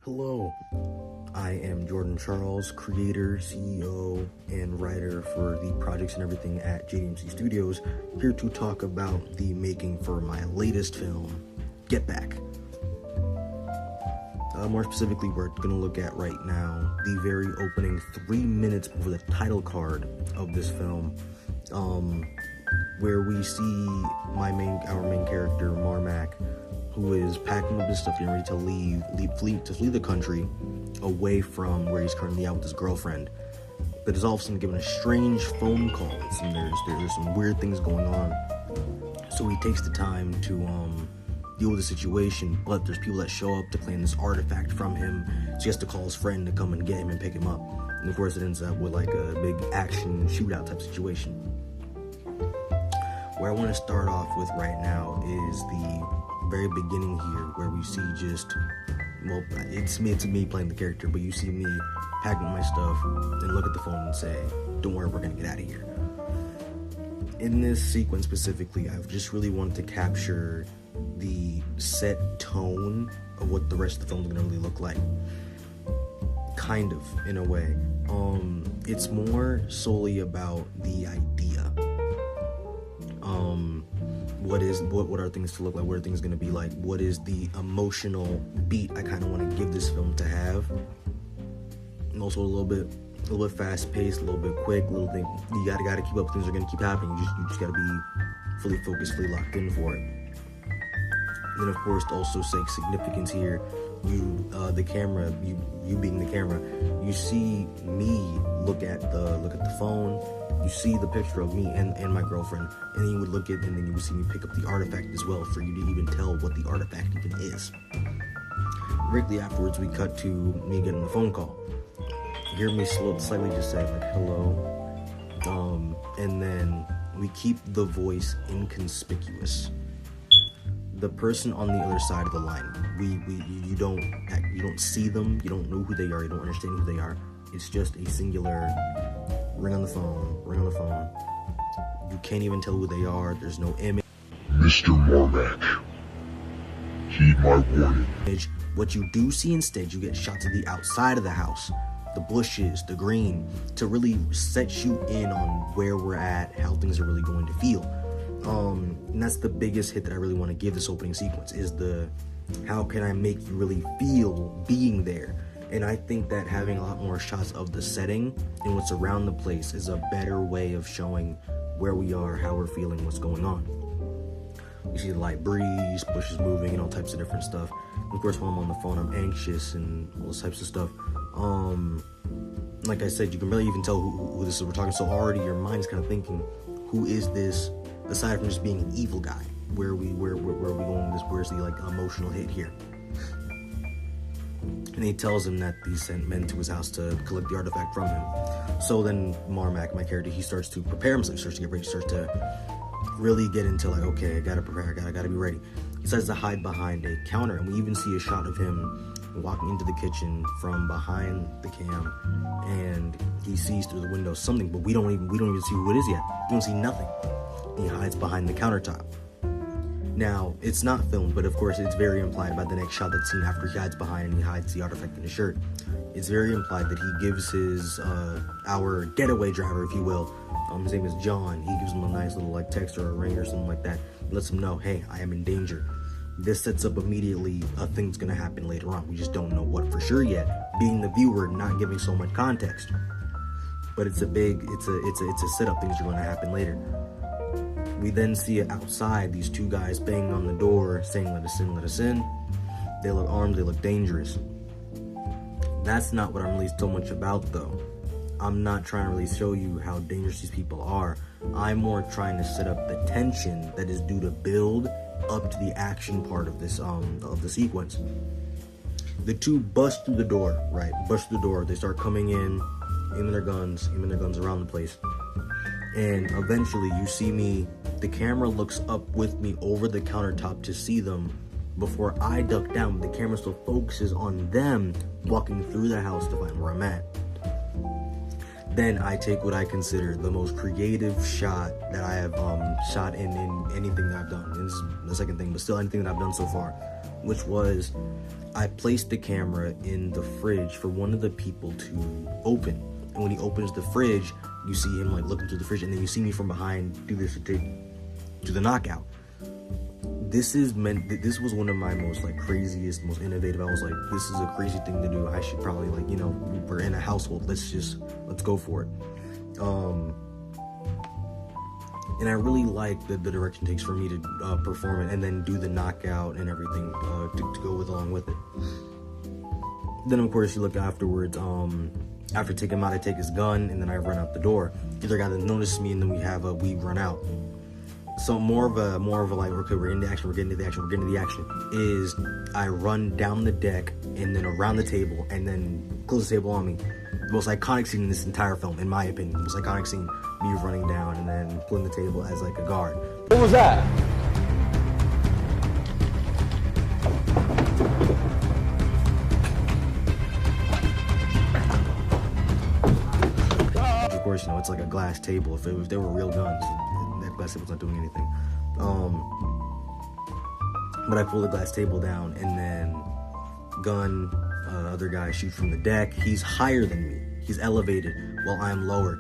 Hello, I am Jordan Charles, creator, CEO, and writer for the projects and everything at JDMC Studios, here to talk about the making for my latest film, Get Back. More specifically, we're going to look at right now the very opening 3 minutes before the title card of this film, where we see our main character, Marmack, who is packing up his stuff and ready to flee the country away from where he's currently at with his girlfriend. But is all of a sudden given a strange phone calls, and there's some weird things going on. So he takes the time to deal with the situation, but there's people that show up to claim this artifact from him, so he has to call his friend to come and get him and pick him up. And of course it ends up with like a big action shootout type situation. Where I want to start off with right now is the very beginning here, where we see it's me playing the character, but you see me packing up my stuff and look at the phone and say, don't worry, we're gonna get out of here. In this sequence specifically, I've just really wanted to capture the set tone of what the rest of the film is gonna really look like, kind of, in a way. It's more solely about the idea. What are things to look like? What are things going to be like? What is the emotional beat I kind of want to give this film to have? And also a little bit fast paced, a little bit quick, little thing. You gotta keep up. Things are going to keep happening. You just gotta be fully focused, fully locked in for it. And then of course, to also say significance here, the camera, you being the camera, you see me look at the phone. You see the picture of me and my girlfriend, and then you would look at, and then you would see me pick up the artifact as well, for you to even tell what the artifact even is. Directly afterwards, we cut to me getting the phone call. You hear me slightly just say like hello, and then we keep the voice inconspicuous. The person on the other side of the line, you don't see them, you don't know who they are, you don't understand who they are. It's just a singular ring on the phone. You can't even tell who they are. There's no image. Mr. Marmack, heed my warning. What you do see instead, you get shots of the outside of the house, the bushes, the green, to really set you in on where we're at, how things are really going to feel. And that's the biggest hit that I really want to give this opening sequence, is how can I make you really feel being there? And I think that having a lot more shots of the setting and what's around the place is a better way of showing where we are, how we're feeling, what's going on. You see the light breeze, bushes moving, and all types of different stuff. And of course, when I'm on the phone, I'm anxious and all those types of stuff. Like I said, you can really even tell who this is we're talking. So already your mind's kind of thinking, who is this? Aside from just being an evil guy, where are we going with this? Where's the like emotional hit here? And he tells him that he sent men to his house to collect the artifact from him. So then Marmack, my character, he starts to prepare himself, starts to get ready, starts to really get into like, okay, I gotta prepare, I gotta be ready. He starts to hide behind a counter, and we even see a shot of him walking into the kitchen from behind the cam, and he sees through the window something, but we don't even see who it is yet. We don't see nothing. He hides behind the countertop. Now, it's not filmed, but of course it's very implied by the next shot that's seen after he hides behind and he hides the artifact in his shirt. It's very implied that he gives our getaway driver, if you will, his name is John, he gives him a nice little like text or a ring or something like that. He lets him know, hey, I am in danger. This sets up immediately a thing's gonna happen later on. We just don't know what for sure yet, being the viewer, not giving so much context. But it's a setup, things are gonna happen later. We then see outside these two guys banging on the door saying, let us in, let us in. They look armed, they look dangerous. That's not what I'm really so much about though. I'm not trying to really show you how dangerous these people are. I'm more trying to set up the tension that is due to build up to the action part of this of the sequence. The two bust through the door, right? Bust through the door, they start coming in, aiming their guns around the place. And eventually you see me, the camera looks up with me over the countertop to see them before I duck down. The camera still focuses on them walking through the house to find where I'm at. Then I take what I consider the most creative shot that I have shot in anything that I've done. This is the second thing, but still anything that I've done so far, which was I placed the camera in the fridge for one of the people to open. And when he opens the fridge, you see him like looking through the fridge, and then you see me from behind do this to the knockout. This was one of my most like craziest, most innovative. I was like, this is a crazy thing to do. I should probably like, you know, we're in a household. Let's go for it. And I really like the direction it takes for me to perform it and then do the knockout and everything to go along with it. Then of course you look afterwards. After taking him out, I take his gun and then I run out the door. The other guy that notices me, and then we run out. So more of a like, okay, we're in the action, we're getting to the action, is I run down the deck and then around the table and then close the table on me. The most iconic scene in this entire film, in my opinion. The most iconic scene, me running down and then pulling the table as like a guard. What was that? Of course, you know, it's like a glass table. If they were real guns, that glass table's not doing anything. But I pull the glass table down, and then other guy shoots from the deck. He's higher than me. He's elevated while I'm lower.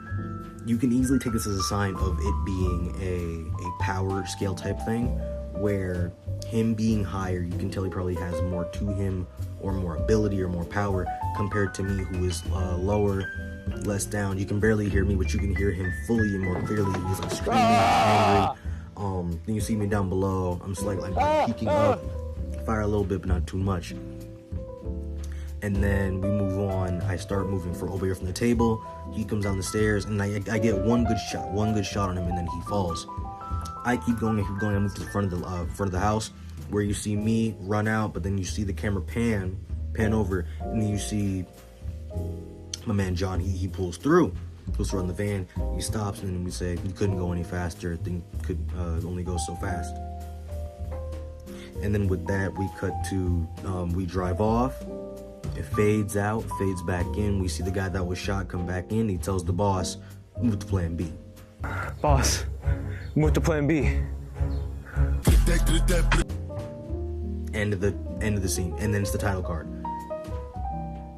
You can easily take this as a sign of it being a power scale type thing, where him being higher, you can tell he probably has more to him, or more ability, or more power, compared to me, who is lower, less down. You can barely hear me, but you can hear him fully and more clearly. He's like screaming, angry. Then you see me down below. I'm just like peeking up, fire a little bit, but not too much. And then we move on. I start moving away from the table. He comes down the stairs, and I get one good shot on him, and then he falls. I keep going. I move to the front of the house, where you see me run out, but then you see the camera pan over, and then you see my man John. He pulls through on the van. He stops, and then we say, you couldn't go any faster. Thing could only go so fast. And then with that, we cut to we drive off. It fades out, fades back in. We see the guy that was shot come back in. He tells the boss, move to plan B. Boss, move to plan B. End of the scene. And then it's the title card.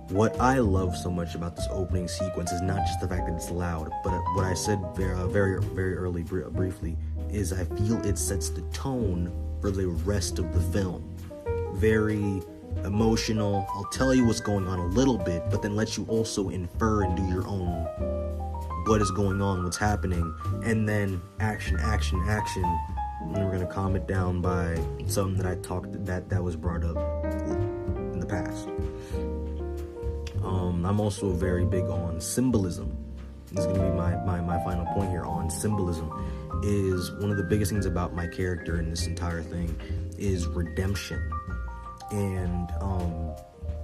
What I love so much about this opening sequence is not just the fact that it's loud, but what I said very early, briefly, is I feel it sets the tone for the rest of the film. Very emotional. I'll tell you what's going on a little bit, but then let you also infer and do your own what is going on, what's happening, and then action. And we're gonna calm it down by something that I talked that was brought up in the past. I'm also very big on symbolism. This is gonna be my final point here on symbolism. Is one of the biggest things about my character in this entire thing is redemption. And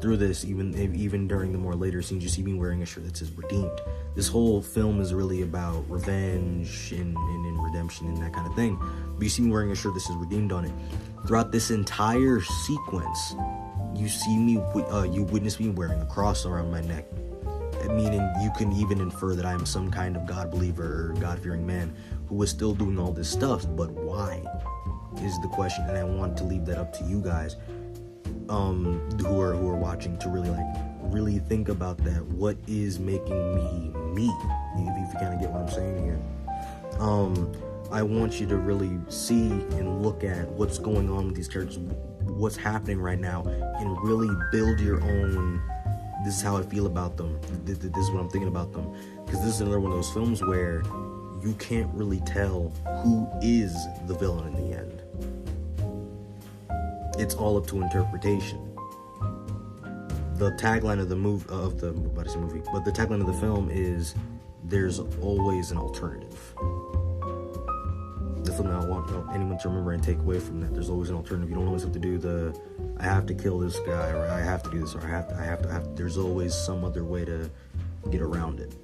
through this, even during the more later scenes, you see me wearing a shirt that says redeemed. This whole film is really about revenge and redemption and that kind of thing. But you see me wearing a shirt that says redeemed on it. Throughout this entire sequence, you see me, you witness me wearing a cross around my neck. Meaning you can even infer that I'm some kind of God believer or God-fearing man who is still doing all this stuff. But why is the question, and I want to leave that up to you guys. Who are watching, to really think about that. What is making me? If you kind of get what I'm saying here. I want you to really see and look at what's going on with these characters, what's happening right now, and really build your own. This is how I feel about them. This is what I'm thinking about them. Because this is another one of those films where you can't really tell who is the villain in the end. It's all up to interpretation. The tagline of the the tagline of the film is, "There's always an alternative." That's something I want anyone to remember and take away from that. There's always an alternative. You don't always have to do I have to kill this guy, or I have to do this, or I have to. There's always some other way to get around it.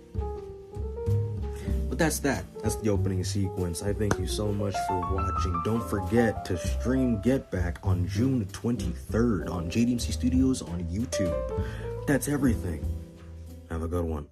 But that's the opening sequence. I thank you so much for watching. Don't forget to stream Get Back on June 23rd on JDMC Studios on YouTube. That's everything. Have a good one.